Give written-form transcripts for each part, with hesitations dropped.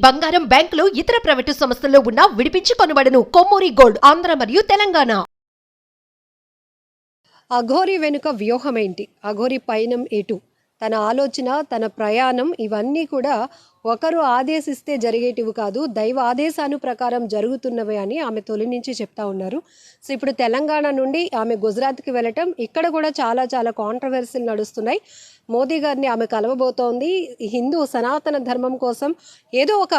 బంగారం, బ్యాంకులు, ఇతర ప్రైవేటు సంస్థల్లో ఉన్న విడిపించి కొనబడును. కొమ్మూరి గోల్డ్, ఆంధ్ర మరియు తెలంగాణ. అఘోరి వెనుక వ్యూహమేంటి? అఘోరి పయనం ఎటు? తన ఆలోచన, తన ప్రయాణం ఇవన్నీ కూడా ఒకరు ఆదేశిస్తే జరిగేటివి కాదు, దైవ ఆదేశాను ప్రకారం జరుగుతున్నవే అని ఆమె తొలి నుంచి చెప్తా ఉన్నారు. సో ఇప్పుడు తెలంగాణ నుండి ఆమె గుజరాత్కి వెళ్ళటం, ఇక్కడ కూడా చాలా చాలా కాంట్రవర్సీలు నడుస్తున్నాయి. మోదీ గారిని ఆమె కలవబోతోంది. హిందూ సనాతన ధర్మం కోసం ఏదో ఒక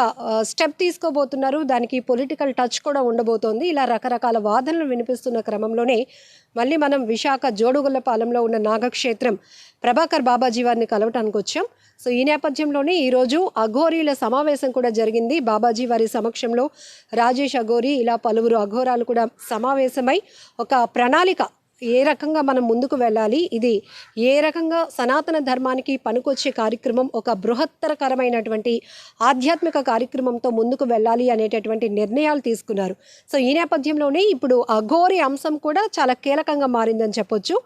స్టెప్ తీసుకోబోతున్నారు. దానికి పొలిటికల్ టచ్ కూడా ఉండబోతోంది. ఇలా రకరకాల వాదనలు వినిపిస్తున్న క్రమంలోనే మళ్ళీ మనం విశాఖ జోడుగుళ్ళపాలెంలో ఉన్న నాగక్షేత్రం ప్రభాకర్ బాబాజీ వారిని కలవటానికి వచ్చాం. సో ఈ నేపథ్యంలోనే ఈరోజు అఘోరీల సమావేశం కూడా జరిగింది. బాబాజీ వారి సమక్షంలో రాజేష్ అఘోరి, ఇలా పలువురు అఘోరాలు కూడా సమావేశమై ఒక ప్రణాళిక, ఏ రకంగా మనం ముందుకు వెళ్ళాలి, ఇది ఏ రకంగా సనాతన ధర్మానికి పనికొచ్చే కార్యక్రమం, ఒక బృహత్తరకరమైనటువంటి ఆధ్యాత్మిక కార్యక్రమంతో ముందుకు వెళ్ళాలి అనేటటువంటి నిర్ణయాలు తీసుకున్నారు. సో ఈ నేపథ్యంలోనే ఇప్పుడు అఘోరి అంశం కూడా చాలా కీలకంగా మారిందని చెప్పొచ్చు.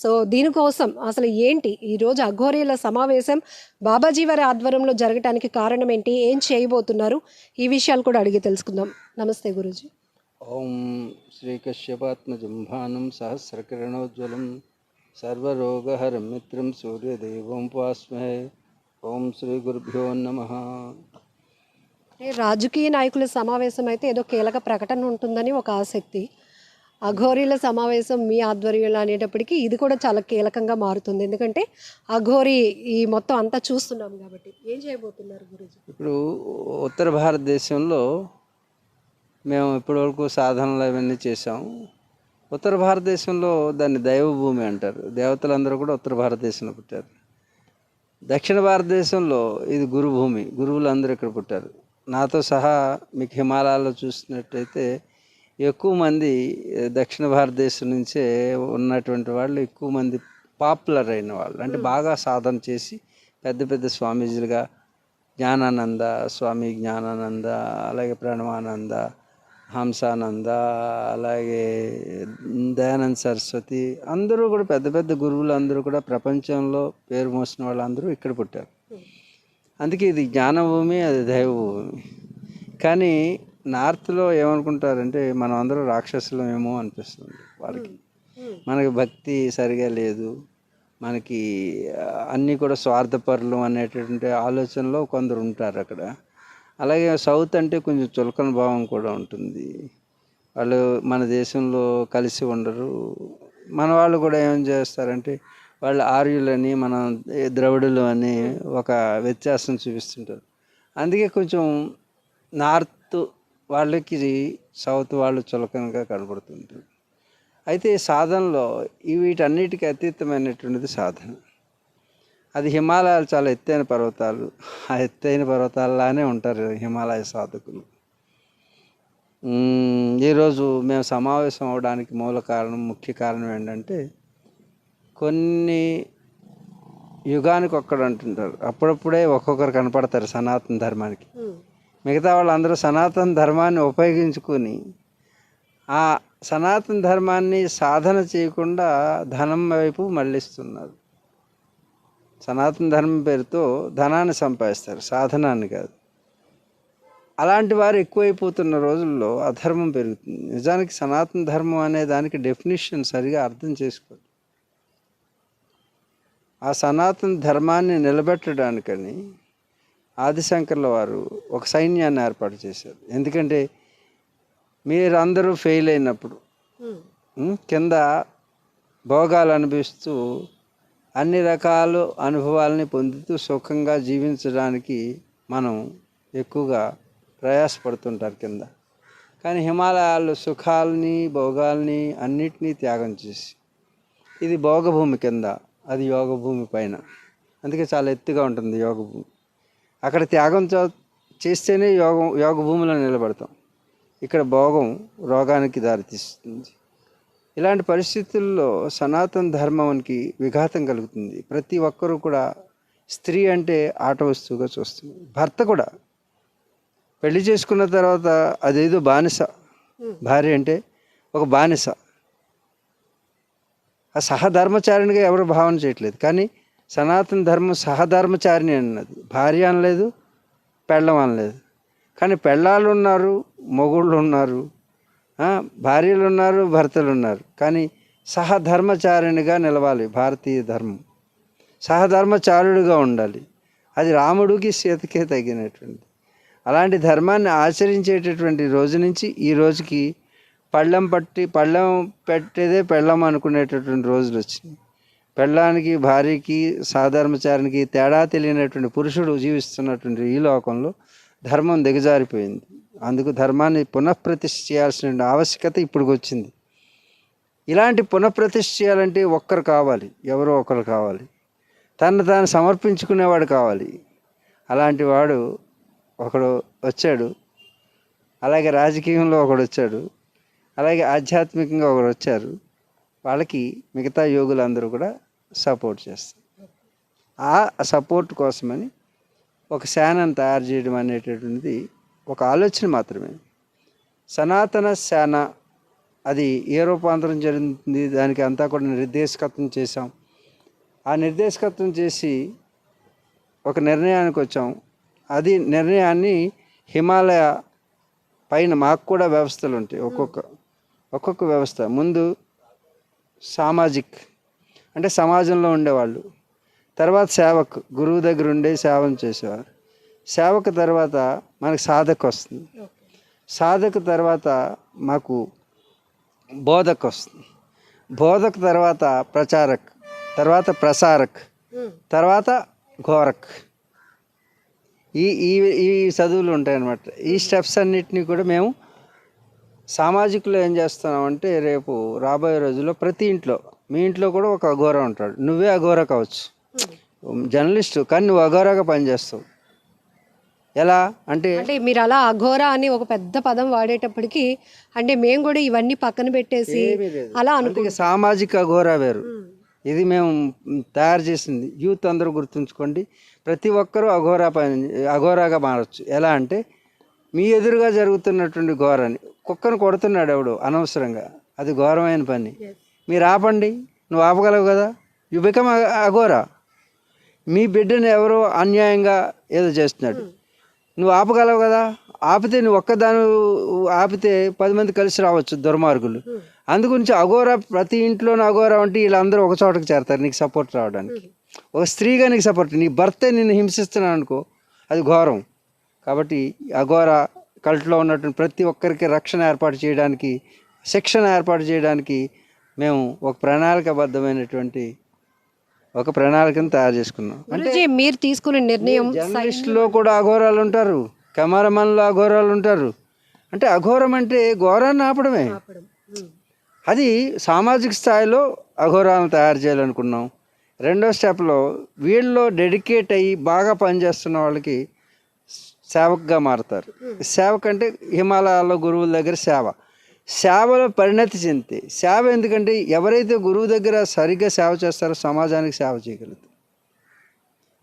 సో దీనికోసం అసలు ఏంటి ఈరోజు అఘోరీల సమావేశం బాబాజీ వారి ఆధ్వర్యంలో జరగటానికి కారణం ఏంటి, ఏం చేయబోతున్నారు, ఈ విషయాలు కూడా అడిగి తెలుసుకుందాం. నమస్తే గురూజీ. ఓం శ్రీకశ్యపాత్మజం భానుం సహస్రకిరణోజ్వలం సర్వరోగహరం మిత్రం సూర్యదేవం ఉపాస్మహే. ఓం శ్రీ గురుభ్యో నమః. రాజకీయ నాయకుల సమావేశం అయితే ఏదో కీలక ప్రకటన ఉంటుందని ఒక ఆసక్తి, అఘోరీల సమావేశం మీ ఆధ్వర్యంలో అనేటప్పటికీ ఇది కూడా చాలా కీలకంగా మారుతుంది. ఎందుకంటే అఘోరి ఈ మొత్తం అంతా చూస్తున్నాం కాబట్టి ఏం చేయబోతున్నారు గురూజీ? ఇప్పుడు ఉత్తర భారతదేశంలో మేము ఇప్పటివరకు సాధనలు అవన్నీ చేసాం. ఉత్తర భారతదేశంలో దాన్ని దైవభూమి అంటారు. దేవతలందరూ కూడా ఉత్తర భారతదేశంలో పుట్టారు. దక్షిణ భారతదేశంలో ఇది గురుభూమి, గురువులందరూ ఇక్కడ పుట్టారు. నాతో సహా మీకు హిమాలయాల్లో చూసినట్టయితే ఎక్కువ మంది దక్షిణ భారతదేశం నుంచే ఉన్నటువంటి వాళ్ళు, ఎక్కువ మంది పాపులర్ అయిన వాళ్ళు, అంటే బాగా సాధన చేసి పెద్ద పెద్ద స్వామీజీలుగా, జ్ఞానానంద స్వామి, జ్ఞానానంద, అలాగే ప్రణవానంద, హంసానంద, అలాగే దయానంద సరస్వతి, అందరూ కూడా పెద్ద పెద్ద గురువులు అందరూ కూడా ప్రపంచంలో పేరు మోసిన వాళ్ళందరూ ఇక్కడ పుట్టారు. అందుకే ఇది జ్ఞానభూమి, అది దైవభూమి. కానీ నార్త్లో ఏమనుకుంటారంటే మనం అందరూ రాక్షసులమేమో అనిపిస్తుంది వాళ్ళకి. మనకి భక్తి సరిగా లేదు, మనకి అన్నీ కూడా స్వార్థపరులు అనేటటువంటి ఆలోచనలో కొందరు ఉంటారు అక్కడ. అలాగే సౌత్ అంటే కొంచెం చులకన భావం కూడా ఉంటుంది. వాళ్ళు మన దేశంలో కలిసి ఉండరు. మన వాళ్ళు కూడా ఏం చేస్తారంటే వాళ్ళు ఆర్యులని, మనం ద్రవిడులు అని ఒక వ్యత్యాసం చూపిస్తుంటారు. అందుకే కొంచెం నార్త్ వాళ్ళకి సౌత్ వాళ్ళు చులకనగా కనబడుతుంటారు. అయితే సాధనలో వీటన్నిటికీ అతీతమైనటువంటిది సాధన. అది హిమాలయాలు చాలా ఎత్తైన పర్వతాలు, ఆ ఎత్తైన పర్వతాల్లానే ఉంటారు హిమాలయ సాధకులు. ఈరోజు మేము సమావేశం అవడానికి ముఖ్య కారణం ఏంటంటే, కొన్ని యుగానికి ఒక్కడు అంటుంటారు, అప్పుడప్పుడే ఒక్కొక్కరు కనపడతారు సనాతన ధర్మానికి. మిగతా వాళ్ళందరూ సనాతన ధర్మాన్ని ఉపయోగించుకొని ఆ సనాతన ధర్మాన్ని సాధన చేయకుండా ధనం వైపు మళ్ళిస్తున్నారు. సనాతన ధర్మం పేరుతో ధనాన్ని సంపాదిస్తారు, సాధనాన్ని కాదు. అలాంటి వారు ఎక్కువైపోతున్న రోజుల్లో అధర్మం పెరుగుతుంది. నిజానికి సనాతన ధర్మం అనే దానికి డెఫినిషన్ సరిగా అర్థం చేసుకోరు. ఆ సనాతన ధర్మాన్ని నిలబెట్టడానికని ఆదిశంకర్ల వారు ఒక సైన్యాన్ని ఏర్పాటు చేశారు. ఎందుకంటే మీరందరూ ఫెయిల్ అయినప్పుడు కింద భోగాలు అనుభవిస్తూ అన్ని రకాల అనుభవాలని పొందుతూ సుఖంగా జీవించడానికి మనం ఎక్కువగా ప్రయాసపడుతుంటారు కింద. కానీ హిమాలయాల్లో సుఖాలని, భోగాల్ని అన్నిటినీ త్యాగం చేసి, ఇది భోగభూమి కింద, అది యోగభూమి పైన. అందుకే చాలా ఎత్తుగా ఉంటుంది యోగభూమి. అక్కడ త్యాగం చేస్తేనే యోగభూమిలో నిలబడతాం. ఇక్కడ భోగం రోగానికి దారితీస్తుంది. ఇలాంటి పరిస్థితుల్లో సనాతన ధర్మానికి విఘాతం కలుగుతుంది. ప్రతి ఒక్కరూ కూడా స్త్రీ అంటే ఆట వస్తువుగా చూస్తుంది. భర్త కూడా పెళ్లి చేసుకున్న తర్వాత అదేదో బానిస, భార్య అంటే ఒక బానిస. ఆ సహధర్మచారిణిగా ఎవరు భావన చేయట్లేదు. కానీ సనాతన ధర్మం సహధర్మచారిణి అన్నది. భార్య అనలేదు, పెళ్ళం అనలేదు. కానీ పెళ్ళాలు ఉన్నారు, మొగుళ్ళు ఉన్నారు, భార్యలు ఉన్నారు, భర్తలు ఉన్నారు. కానీ సహధర్మచారిణిగా నిలవాలి భారతీయ ధర్మం. సహధర్మచారుడిగా ఉండాలి. అది రాముడికి సీతకే తగినటువంటి అలాంటి ధర్మాన్ని ఆచరించేటటువంటి రోజు నుంచి ఈ రోజుకి పళ్ళెం పెట్టేదే పెళ్ళం అనుకునేటటువంటి రోజులు వచ్చినాయి. పెళ్ళానికి, భార్యకి, సహధర్మచారికి తేడా తెలియనటువంటి పురుషుడు జీవిస్తున్నటువంటి ఈ లోకంలో ధర్మం దిగజారిపోయింది. అందుకు ధర్మాన్ని పునఃప్రతిష్ఠ చేయాల్సిన ఆవశ్యకత ఇప్పుడు వచ్చింది. ఇలాంటి పునఃప్రతిష్ఠ చేయాలంటే ఒక్కరు కావాలి, ఎవరో ఒకరు కావాలి, తను తాను సమర్పించుకునేవాడు కావాలి. అలాంటి వాడు ఒకడు వచ్చాడు, అలాగే రాజకీయంలో ఒకడు వచ్చాడు, అలాగే ఆధ్యాత్మికంగా ఒకరు వచ్చారు. వాళ్ళకి మిగతా యోగులందరూ కూడా సపోర్ట్ చేస్తారు. ఆ సపోర్ట్ కోసమని ఒక సేనను తయారు చేయడం అనేటటువంటిది ఒక ఆలోచన మాత్రమే. సనాతన సేన అది ఏ రూపాంతరం జరుగుతుంది, దానికి అంతా కూడా నిర్దేశకత్వం చేశాం. ఆ నిర్దేశకత్వం చేసి ఒక నిర్ణయానికి వచ్చాం. అది నిర్ణయాన్ని హిమాలయ పైన మాకు కూడా వ్యవస్థలు ఉంటాయి. ఒక్కొక్క వ్యవస్థ ముందు సామాజిక్ అంటే సమాజంలో ఉండేవాళ్ళు, తర్వాత సేవక్ గురువు దగ్గర ఉండే సేవను చేసేవారు. సేవకు తర్వాత మనకు సాధక్ వస్తుంది. సాధక్ తర్వాత మాకు బోధక్ వస్తుంది. బోధక్ తర్వాత ప్రచారక్, తర్వాత ప్రసారక్, తర్వాత ఘోరక్. ఈ ఈ ఈ చదువులు ఉంటాయన్నమాట. ఈ స్టెప్స్ అన్నిటినీ కూడా మేము సామాజికలో ఏం చేస్తున్నామంటే రేపు రాబోయే రోజుల్లో ప్రతి ఇంట్లో, మీ ఇంట్లో కూడా ఒక అఘోర ఉంటాడు. నువ్వే అఘోర కావచ్చు, జర్నలిస్టు, కానీ నువ్వు అఘోరాగా పనిచేస్తావు. ఎలా అంటే మీరు అలా అఘోర అని ఒక పెద్ద పదం వాడేటప్పటికి అంటే మేము కూడా ఇవన్నీ పక్కన పెట్టేసి అలా అందుకే సామాజిక అఘోర వేరు. ఇది మేము తయారు చేసింది. యూత్ అందరూ గుర్తుంచుకోండి, ప్రతి ఒక్కరూ అఘోరాగా మారచ్చు. ఎలా అంటే మీ ఎదురుగా జరుగుతున్నటువంటి ఘోరాన్ని, కుక్కను కొడుతున్నాడు ఎవడు అనవసరంగా, అది ఘోరమైన పని. మీరు ఆపండి, నువ్వు ఆపగలవు కదా, యు బికమ్ అఘోరా. మీ బిడ్డను ఎవరో అన్యాయంగా ఏదో చేస్తున్నాడు, నువ్వు ఆపగలవు కదా. ఆపితే నువ్వు ఒక్కదాని ఆపితే 10 మంది కలిసి రావచ్చు దుర్మార్గులు. అందుగురించి అఘోరా, ప్రతి ఇంట్లోనూ అఘోరా అంటే వీళ్ళందరూ ఒక చోటకి చేరతారు నీకు సపోర్ట్ రావడానికి. ఒక స్త్రీగా నీకు సపోర్ట్, నీ భర్తే నిన్ను హింసిస్తున్నాను అనుకో, అది ఘోరం. కాబట్టి అఘోరా కల్ట్లో ఉన్నటువంటి ప్రతి ఒక్కరికి రక్షణ ఏర్పాటు చేయడానికి, శిక్షణ ఏర్పాటు చేయడానికి మేము ఒక ప్రణాళికాబద్ధమైనటువంటి ఒక ప్రణాళికను తయారు చేసుకున్నాం. అంటే మీరు తీసుకున్న నిర్ణయం, జర్నలిస్టులో కూడా అఘోరాలు ఉంటారు, కెమెరామెన్లో అఘోరాలు ఉంటారు. అంటే అఘోరం అంటే ఘోరాన్ని ఆపడమే. అది సామాజిక స్థాయిలో అఘోరాలను తయారు చేయాలనుకున్నాం. రెండో స్టెప్లో వీళ్ళలో డెడికేట్ అయ్యి బాగా పనిచేస్తున్న వాళ్ళకి సేవకుగా మారుతారు. సేవక్ అంటే హిమాలయాల్లో గురువుల దగ్గర సేవలో పరిణతి చెందితే సేవ. ఎందుకంటే ఎవరైతే గురువు దగ్గర సరిగ్గా సేవ చేస్తారో సమాజానికి సేవ చేయగలుగుతారు.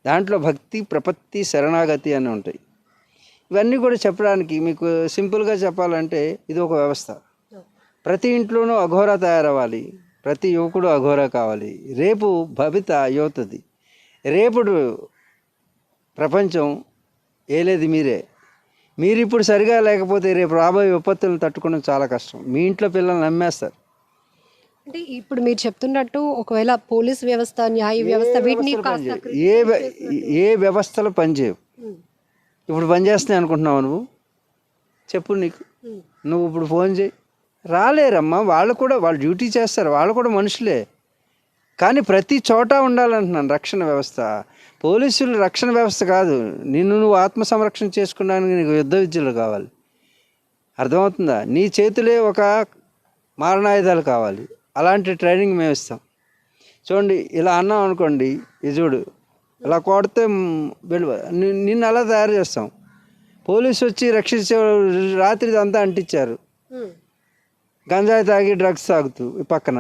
దాంట్లో భక్తి, ప్రపత్తి, శరణాగతి అని ఉంటాయి. ఇవన్నీ కూడా చెప్పడానికి మీకు సింపుల్గా చెప్పాలంటే ఇది ఒక వ్యవస్థ. ప్రతి ఇంట్లోనూ అఘోరా తయారవ్వాలి, ప్రతి యువకుడు అఘోరా కావాలి. రేపు భవిత యువతది, రేపుడు ప్రపంచం ఏలేది మీరే. మీరు ఇప్పుడు సరిగా లేకపోతే రేపు రాబోయే విపత్తులను తట్టుకోవడం చాలా కష్టం. మీ ఇంట్లో పిల్లల్ని నమ్మేస్తారు. అంటే ఇప్పుడు మీరు చెప్తున్నట్టు ఒకవేళ పోలీస్ వ్యవస్థ, న్యాయ వ్యవస్థ వీటిని ఏ వ్యవస్థలు పనిచేయవు. ఇప్పుడు పనిచేస్తున్నాయి అనుకుంటున్నావు నువ్వు? చెప్పు, నువ్వు ఇప్పుడు ఫోన్ చేయి, రాలేరమ్మా. వాళ్ళు డ్యూటీ చేస్తారు, వాళ్ళు కూడా మనుషులే. కానీ ప్రతి చోట ఉండాలంటున్నాను రక్షణ వ్యవస్థ. పోలీసులు రక్షణ వ్యవస్థ కాదు, నువ్వు ఆత్మ సంరక్షణ చేసుకోవడానికి నీకు యుద్ధ విద్యలు కావాలి. అర్థమవుతుందా? నీ చేతులే ఒక మారణాయుధాలు కావాలి. అలాంటి ట్రైనింగ్ మేము ఇస్తాం. చూడండి, ఇలా అన్నాం అనుకోండి, ఇది చూడు, ఇలా కొడితే నిన్ను అలా తయారు చేస్తాం. పోలీసు వచ్చి రక్షించే రాత్రి అంతా అంటించారు, గంజాయి తాగి డ్రగ్స్ తాగుతూ పక్కన.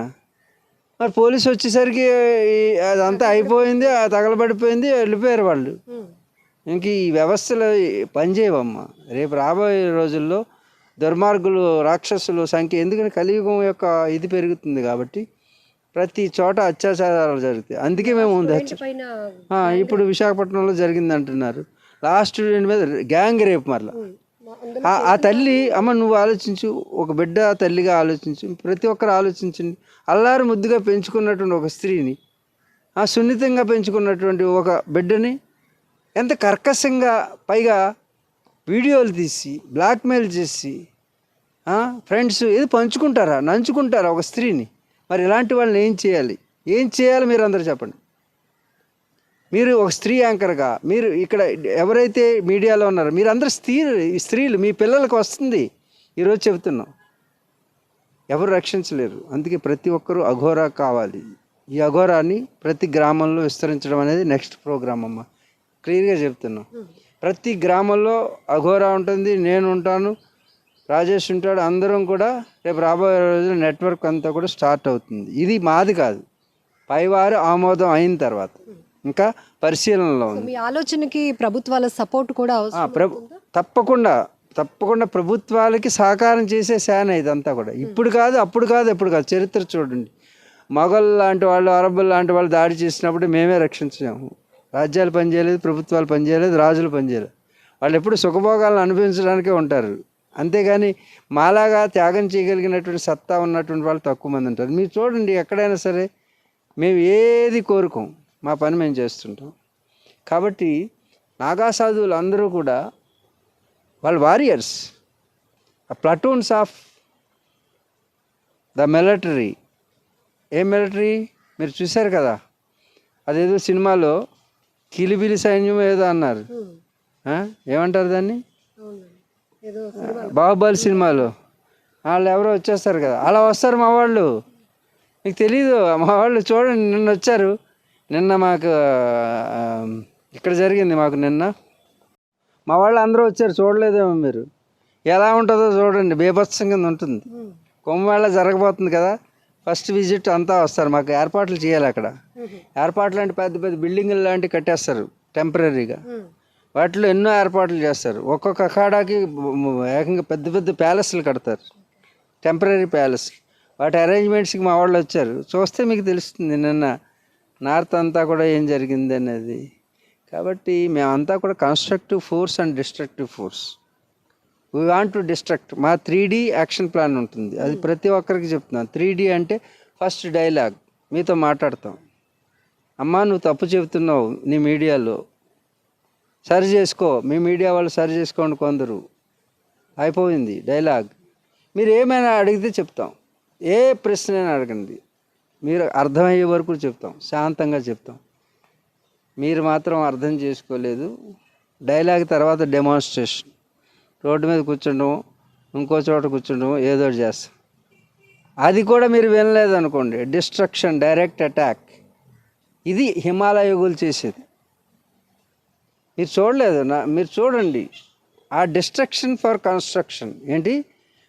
మరి పోలీసు వచ్చేసరికి అదంతా అయిపోయింది, తగలబడిపోయింది, వెళ్ళిపోయారు వాళ్ళు. ఇంక ఈ వ్యవస్థలు పనిచేయవమ్మా. రేపు రాబోయే రోజుల్లో దుర్మార్గులు, రాక్షసులు సంఖ్య, ఎందుకంటే కలియుగం యొక్క ఇది పెరుగుతుంది కాబట్టి ప్రతి చోట అత్యాచారాలు జరుగుతాయి. అందుకే మేము ఇప్పుడు విశాఖపట్నంలో జరిగింది అంటున్నారు. లాస్ట్ మీద గ్యాంగ్ రేపు మరలా ఆ తల్లి అమ్మ నువ్వు ఆలోచించు, ఒక బిడ్డ తల్లిగా ఆలోచించు, ప్రతి ఒక్కరు ఆలోచించండి. అల్లారు ముద్దుగా పెంచుకున్నటువంటి ఒక స్త్రీని, ఆ సున్నితంగా పెంచుకున్నటువంటి ఒక బిడ్డని ఎంత కర్కశంగా, పైగా వీడియోలు తీసి బ్లాక్మెయిల్ చేసి ఫ్రెండ్స్ ఏది పంచుకుంటారా, నంచుకుంటారా ఒక స్త్రీని? మరి ఇలాంటి వాళ్ళని ఏం చేయాలి మీరు అందరూ చెప్పండి. మీరు ఒక స్త్రీ యాంకర్గా, మీరు ఇక్కడ ఎవరైతే మీడియాలో ఉన్నారో మీరు అందరూ స్త్రీలు, మీ పిల్లలకు వస్తుంది. ఈరోజు చెబుతున్నాం, ఎవరు రక్షించలేరు. అందుకే ప్రతి ఒక్కరూ అఘోరా కావాలి. ఈ అఘోరాన్ని ప్రతి గ్రామంలో విస్తరించడం అనేది నెక్స్ట్ ప్రోగ్రామ్ అమ్మ. క్లియర్గా చెప్తున్నాం. ప్రతి గ్రామంలో అఘోరా ఉంటుంది, నేను ఉంటాను, రాజేష్ ఉంటాడు, అందరం కూడా రేపు రాబోయే రోజుల్లో నెట్వర్క్ అంతా కూడా స్టార్ట్ అవుతుంది. ఇది మాది కాదు, పైవారు ఆమోదం అయిన తర్వాత ఇంకా పరిశీలనలో ఉంది. మీ ఆలోచనకి ప్రభుత్వాల సపోర్ట్ కూడా తప్పకుండా ప్రభుత్వాలకి సహకారం చేసే సేన ఇదంతా కూడా. ఇప్పుడు కాదు, అప్పుడు కాదు, ఎప్పుడు కాదు. చరిత్ర చూడండి, మొఘల్ లాంటి వాళ్ళు, అరబ్బులు లాంటి వాళ్ళు దాడి చేసినప్పుడు మేమే రక్షించాము. రాజ్యాలు పనిచేయలేదు, ప్రభుత్వాలు పనిచేయలేదు, రాజులు పనిచేయలేదు. వాళ్ళు ఎప్పుడు సుఖభోగాలను అనుభవించడానికే ఉంటారు. అంతేగాని మాలాగా త్యాగం చేయగలిగినటువంటి సత్తా ఉన్నటువంటి వాళ్ళు తక్కువ మంది ఉంటారు. మీరు చూడండి, ఎక్కడైనా సరే మేము ఏది కోరుకోం, మా పని మేము చేస్తుంటాం. కాబట్టి నాగా సాధువులు అందరూ కూడా వాళ్ళు warriors, platoons of the military. A military మీరు చూశారు కదా, అదేదో సినిమాలో కిలిబిలి సైన్యం ఏదో అన్నారు, ఏమంటారు దాన్ని, బాహుబలి సినిమాలో వాళ్ళు ఎవరో వచ్చేస్తారు కదా, అలా వస్తారు మా వాళ్ళు. మీకు తెలీదు, మా వాళ్ళు చూడండి, నిన్న వచ్చారు. నిన్న మాకు ఇక్కడ జరిగింది, మాకు నిన్న మా వాళ్ళు అందరూ వచ్చారు. చూడలేదేమో మీరు, ఎలా ఉంటుందో చూడండి, బీభత్సం కింద ఉంటుంది. కుంభమేళ జరగబోతుంది కదా, ఫస్ట్ విజిట్ అంతా వస్తారు. మాకు ఏర్పాట్లు చేయాలి అక్కడ. ఏర్పాట్లు అంటే పెద్ద పెద్ద బిల్డింగులు లాంటివి కట్టేస్తారు టెంపరీగా, వాటిలో ఎన్నో ఏర్పాట్లు చేస్తారు. ఒక్కొక్క అఖాడాకి ఏకంగా పెద్ద పెద్ద ప్యాలెస్లు కడతారు, టెంపరీ ప్యాలెస్. వాటి అరేంజ్మెంట్స్కి మా వాళ్ళు వచ్చారు. చూస్తే మీకు తెలుస్తుంది నిన్న నార్త్ అంతా కూడా ఏం జరిగింది అనేది. కాబట్టి మేమంతా కూడా constructive force and destructive force. We want to destruct. మా 3D యాక్షన్ ప్లాన్ ఉంటుంది, అది ప్రతి ఒక్కరికి చెప్తున్నాను. 3D అంటే ఫస్ట్ డైలాగ్, మీతో మాట్లాడతాం, అమ్మా నువ్వు తప్పు చెబుతున్నావు నీ మీడియాలో, సరి చేసుకో, మీ మీడియా వాళ్ళు సరి చేసుకోండి కొందరు, అయిపోయింది డైలాగ్. మీరు ఏమైనా అడిగితే చెప్తాం, ఏ ప్రశ్న అయినా అడగండి, మీరు అర్థమయ్యే వరకు చెప్తాం, శాంతంగా చెప్తాం. మీరు మాత్రం అర్థం చేసుకోలేదు, డైలాగ్ తర్వాత డెమాన్స్ట్రేషన్, రోడ్డు మీద కూర్చుండము, ఇంకో చోట కూర్చుండము, ఏదో చేస్తాం. అది కూడా మీరు వినలేదు అనుకోండి, డిస్ట్రక్షన్, డైరెక్ట్ అటాక్. ఇది హిమాలయ యోగులు చేసేది. మీరు చూడలేదు, మీరు చూడండి. ఆ డిస్ట్రక్షన్ ఫర్ కన్స్ట్రక్షన్ ఏంటి,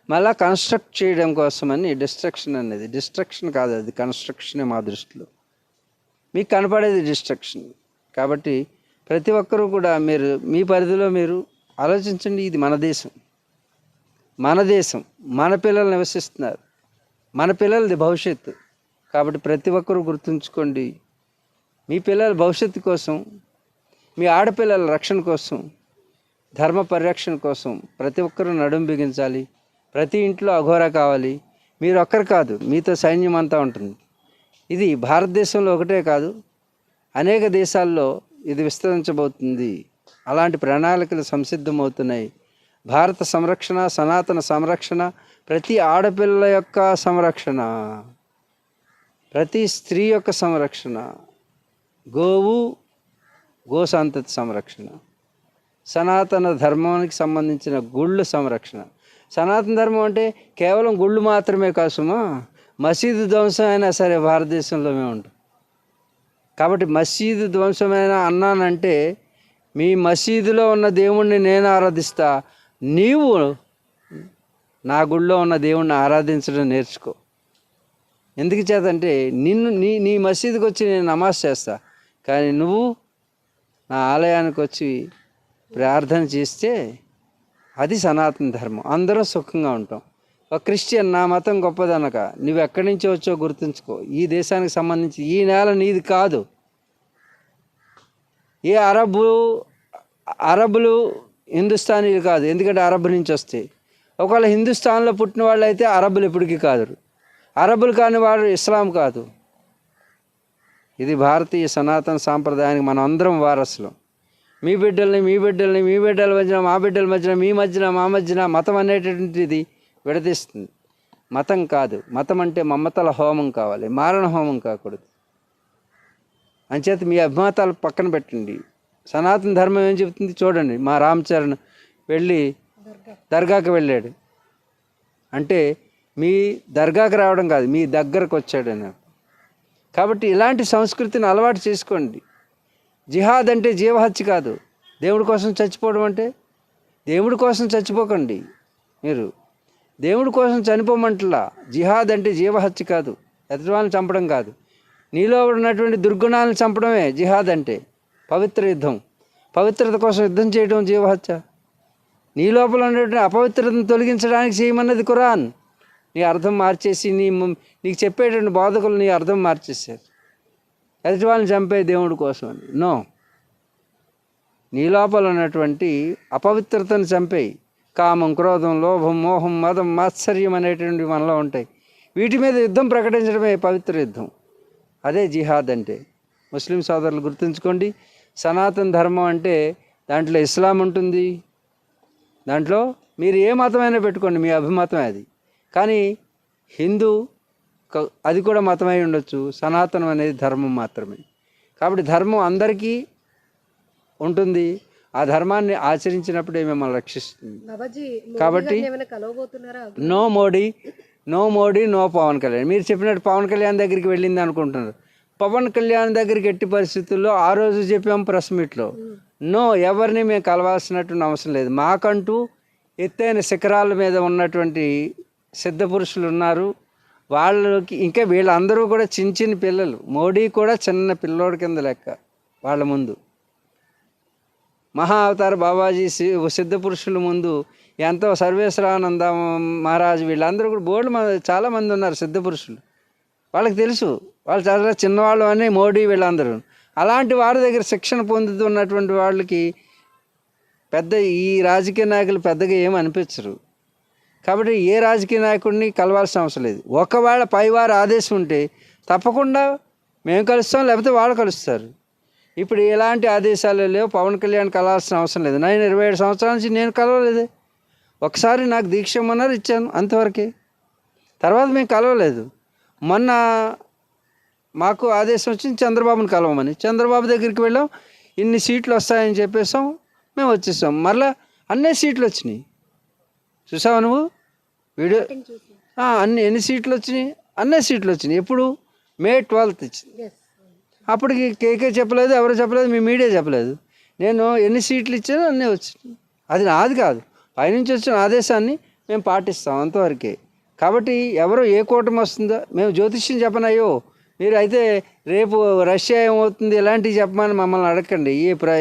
మళ్ళీ కన్స్ట్రక్ట్ చేయడం కోసమని డిస్ట్రక్షన్ అనేది. డిస్ట్రక్షన్ కాదు, అది కన్స్ట్రక్షనే మా దృష్టిలో. మీకు కనపడేది డిస్ట్రక్షన్. కాబట్టి ప్రతి ఒక్కరూ కూడా మీరు మీ పరిధిలో మీరు ఆలోచించండి. ఇది మన దేశం, మన పిల్లలు నివసిస్తున్నారు, మన పిల్లలది భవిష్యత్తు. కాబట్టి ప్రతి ఒక్కరూ గుర్తుంచుకోండి, మీ పిల్లల భవిష్యత్తు కోసం, మీ ఆడపిల్లల రక్షణ కోసం, ధర్మ పరిరక్షణ కోసం ప్రతి ఒక్కరూ నడుం బిగించాలి. ప్రతి ఇంట్లో అఘోరా కావాలి. మీరు ఒక్కరు కాదు, మీతో సైన్యం అంతా ఉంటుంది. ఇది భారతదేశంలో ఒకటే కాదు, అనేక దేశాల్లో ఇది విస్తరించబోతుంది. అలాంటి ప్రణాళికలు సంసిద్ధమవుతున్నాయి. భారత సంరక్షణ, సనాతన సంరక్షణ, ప్రతి ఆడపిల్ల యొక్క సంరక్షణ, ప్రతి స్త్రీ యొక్క సంరక్షణ, గో సంతతి సంరక్షణ, సనాతన ధర్మానికి సంబంధించిన గుళ్ళు సంరక్షణ. సనాతన ధర్మం అంటే కేవలం గుళ్ళు మాత్రమే కాదు సుమా, మసీదు ధ్వంసం అయినా సరే భారతదేశంలో మేము ఉంటాం. కాబట్టి మసీదు ధ్వంసమైన అన్నానంటే, మీ మసీదులో ఉన్న దేవుణ్ణి నేను ఆరాధిస్తా, నీవు నా గుళ్ళో ఉన్న దేవుణ్ణి ఆరాధించడం నేర్చుకో. ఎందుకు చేతంటే నీ మసీదుకి వచ్చి నేను నమాజ్ చేస్తా, కానీ నువ్వు నా ఆలయానికి వచ్చి ప్రార్థన చేస్తే అది సనాతన ధర్మం. అందరం సుఖంగా ఉంటాం. ఒక క్రిస్టియన్ నా మతం గొప్పదనక నువ్వు ఎక్కడి నుంచి వచ్చో గుర్తుంచుకో. ఈ దేశానికి సంబంధించి ఈ నేల నీది కాదు. ఏ అరబ్బులు హిందుస్థానీలు కాదు, ఎందుకంటే అరబ్ నుంచి వస్తాయి. ఒకవేళ హిందుస్థాన్లో పుట్టిన వాళ్ళు అయితే అరబ్బులు ఎప్పటికీ కాదు. అరబ్బులు కాని వాడు ఇస్లాం కాదు. ఇది భారతీయ సనాతన సాంప్రదాయానికి మనం అందరం వారసులం. మీ బిడ్డల మధ్యన, మా బిడ్డల మధ్యన, మీ మధ్యన, మా మధ్యన మతం అనేటటువంటిది విడదీస్తుంది. మతం కాదు. మతం అంటే మమతల హోమం కావాలి, మారణ హోమం కాకూడదు. అంచేత మీ అభిమతాలు పక్కన పెట్టండి. సనాతన ధర్మం ఏం చెబుతుంది చూడండి. మా రామచరణ్ వెళ్ళి దర్గాకి వెళ్ళాడు అంటే మీ దర్గాకి రావడం కాదు, మీ దగ్గరకు వచ్చాడు అని. కాబట్టి ఇలాంటి సంస్కృతిని అలవాటు చేసుకోండి. జిహాద్ అంటే జీవహత్య కాదు. దేవుడి కోసం చచ్చిపోవడం అంటే, దేవుడి కోసం చచ్చిపోకండి. మీరు దేవుడి కోసం చనిపోమంటలా. జిహాద్ అంటే జీవహత్య కాదు, ఎదుటివాళ్ళని చంపడం కాదు. నీలో ఉన్నటువంటి దుర్గుణాలను చంపడమే జిహాద్ అంటే. పవిత్ర యుద్ధం, పవిత్రత కోసం యుద్ధం చేయడం జీవహత్య. నీ లోపల ఉన్నటువంటి అపవిత్రతను తొలగించడానికి చేయమన్నది ఖురాన్. నీ అర్థం మార్చేసి నీకు చెప్పేటువంటి బోధకులు నీ అర్థం మార్చేశారు. ఎదుటి వాళ్ళని చంపే దేవుడి కోసం అని. నో, నీ లోపల ఉన్నటువంటి అపవిత్రతను చంపేయి. కామం, క్రోధం, లోభం, మోహం, మదం, మాత్సర్యం అనేటువంటివి మనలో ఉంటాయి. వీటి మీద యుద్ధం ప్రకటించడమే పవిత్ర యుద్ధం. అదే జిహాద్ అంటే. ముస్లిం సోదరులు గుర్తుంచుకోండి, సనాతన ధర్మం అంటే దాంట్లో ఇస్లాం ఉంటుంది. దాంట్లో మీరు ఏ మతమైనా పెట్టుకోండి, మీ అభిమతం అది. కానీ హిందూ అది కూడా మతమై ఉండొచ్చు. సనాతనం అనేది ధర్మం మాత్రమే. కాబట్టి ధర్మం అందరికీ ఉంటుంది. ఆ ధర్మాన్ని ఆచరించినప్పుడే మిమ్మల్ని రక్షిస్తుంది. కాబట్టి నో మోడీ నో పవన్ కళ్యాణ్. మీరు చెప్పినట్టు పవన్ కళ్యాణ్ దగ్గరికి వెళ్ళింది అనుకుంటున్నారు. పవన్ కళ్యాణ్ దగ్గరికి ఎట్టి పరిస్థితుల్లో ఆ రోజు చెప్పాము ప్రెస్ మీట్లో, నో, ఎవరిని మేము కలవాల్సినటువంటి అవసరం లేదు. మాకంటూ ఎత్తైన శిఖరాల మీద ఉన్నటువంటి సిద్ధ పురుషులు ఉన్నారు. వాళ్ళకి ఇంకా వీళ్ళందరూ కూడా చిన్న పిల్లలు. మోడీ కూడా చిన్న పిల్లోడి కింద లెక్క వాళ్ళ ముందు. మహా అవతార బాబాజీ సిద్ధ పురుషుల ముందు ఎంతో సర్వేశ్వరానంద మహారాజు వీళ్ళందరూ కూడా చాలామంది ఉన్నారు సిద్ధ పురుషులు. వాళ్ళకి తెలుసు వాళ్ళు చాలా చిన్నవాళ్ళు అని మోడీ వీళ్ళందరూ. అలాంటి వారి దగ్గర శిక్షణ పొందుతున్నటువంటి వాళ్ళకి పెద్ద ఈ రాజకీయ నాయకులు పెద్దగా ఏమి అనిపించరు. కాబట్టి ఏ రాజకీయ నాయకుడిని కలవాల్సిన అవసరం లేదు. ఒకవేళ పైవారి ఆదేశం ఉంటే తప్పకుండా మేము కలుస్తాం, లేకపోతే వాళ్ళు కలుస్తారు. ఇప్పుడు ఎలాంటి ఆదేశాలు లేవు. పవన్ కళ్యాణ్ కలవాల్సిన అవసరం లేదు. నేను 27 సంవత్సరాల నుంచి నేను కలవలేదు. ఒకసారి నాకు దీక్ష ఇమ్మన్నారు, ఇచ్చాను, అంతవరకే. తర్వాత మేము కలవలేదు. మొన్న మాకు ఆదేశం వచ్చింది చంద్రబాబుని కలవమని. చంద్రబాబు దగ్గరికి వెళ్ళాం, ఇన్ని సీట్లు వస్తాయని చెప్పేసాం, మేము వచ్చేసాం. మరలా అన్నీ సీట్లు వచ్చినాయి. చూసావా నువ్వు వీడియో? ఎన్ని సీట్లు వచ్చినాయి? అన్నీ సీట్లు వచ్చినాయి. ఎప్పుడు? May 12th ఇచ్చింది. అప్పటికి కేకే చెప్పలేదు, ఎవరు చెప్పలేదు, మీ మీడియా చెప్పలేదు. నేను ఎన్ని సీట్లు ఇచ్చానో అన్నీ వచ్చినాయి. అది నాది కాదు, పైనుంచి వచ్చిన ఆదేశాన్ని మేము పాటిస్తాం, అంతవరకే. కాబట్టి ఎవరో ఏ కూటమి వస్తుందో మేము జ్యోతిష్యం చెప్పనయ్యో, మీరు అయితే రేపు రష్యా ఏమవుతుంది ఇలాంటివి చెప్పమని మమ్మల్ని అడగండి.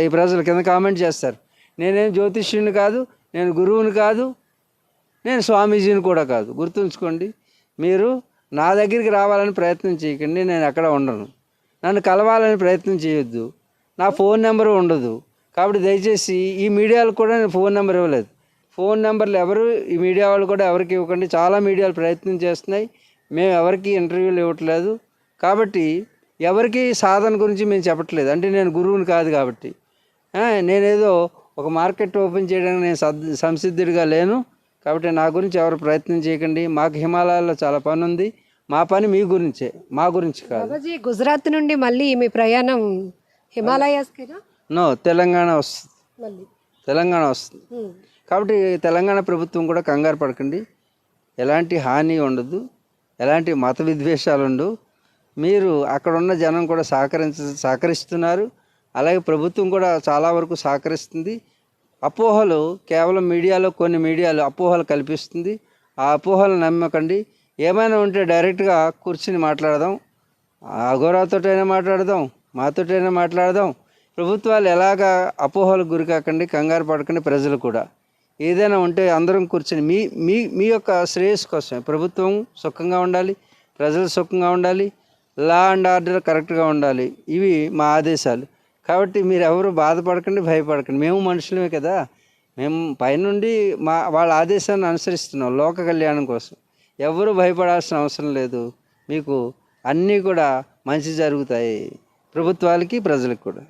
ఈ ప్రజలు కింద కామెంట్ చేస్తారు. నేనేం జ్యోతిష్యుని కాదు, నేను గురువుని కాదు, నేను స్వామీజీని కూడా కాదు. గుర్తుంచుకోండి. మీరు నా దగ్గరికి రావాలని ప్రయత్నం చేయకండి, నేను ఎక్కడ ఉండను. నన్ను కలవాలని ప్రయత్నం చేయొద్దు. నా ఫోన్ నెంబరు ఉండదు. కాబట్టి దయచేసి ఈ మీడియాలకు కూడా నేను ఫోన్ నెంబర్ ఇవ్వలేదు. ఫోన్ నెంబర్లు ఎవరు ఈ మీడియా వాళ్ళు కూడా ఎవరికి ఇవ్వకండి. చాలా మీడియాలు ప్రయత్నం చేస్తున్నాయి, మేము ఎవరికి ఇంటర్వ్యూలు ఇవ్వట్లేదు. కాబట్టి ఎవరికి సాధన గురించి మేము చెప్పట్లేదు. అంటే నేను గురువుని కాదు కాబట్టి. నేనేదో ఒక మార్కెట్ ఓపెన్ చేయడానికి నేను సంసిద్ధుడిగా లేను. కాబట్టి నా గురించి ఎవరు ప్రయత్నం చేయకండి. మాకు హిమాలయాల్లో చాలా పని ఉంది. మా పని మీ గురించే, మా గురించి కాదు. బాబాజీ, గుజరాత్ నుండి మళ్ళీ మీ ప్రయాణం హిమాలయాస్కేనా? నో, తెలంగాణ వస్తుంది. తెలంగాణ వస్తుంది. కాబట్టి తెలంగాణ ప్రభుత్వం కూడా కంగారు పడకండి. ఎలాంటి హాని ఉండదు, ఎలాంటి మత విద్వేషాలు ఉండవు. మీరు అక్కడ ఉన్న జనం కూడా సహకరిస్తున్నారు. అలాగే ప్రభుత్వం కూడా చాలా వరకు సహకరిస్తుంది. అపోహలు కేవలం మీడియాలో, కొన్ని మీడియాలు అపోహలు కల్పిస్తుంది. ఆ అపోహలు నమ్మకండి. ఏమైనా ఉంటే డైరెక్ట్గా కూర్చుని మాట్లాడదాం. అఘోరాతోటైనా మాట్లాడదాం, మాతోటైనా మాట్లాడదాం. ప్రభుత్వాలు ఎలాగా అపోహలకు గురి కాకండి, కంగారు పడకండి. ప్రజలు కూడా ఏదైనా ఉంటే అందరం కూర్చొని మీ మీ మీ యొక్క శ్రేయస్సు కోసమే. ప్రభుత్వం సుఖంగా ఉండాలి, ప్రజలు సుఖంగా ఉండాలి, లా అండ్ ఆర్డర్ కరెక్ట్గా ఉండాలి. ఇవి మా ఆదేశాలు. కాబట్టి మీరు ఎవరు బాధపడకండి, భయపడకండి. మేము మనుషులమే కదా, మేము పైనుండి వాళ్ళ ఆదేశాన్ని అనుసరిస్తున్నాం లోక కళ్యాణం కోసం. ఎవరు భయపడాల్సిన అవసరం లేదు. మీకు అన్నీ కూడా మంచి జరుగుతాయి, ప్రభుత్వాలకి ప్రజలకు కూడా.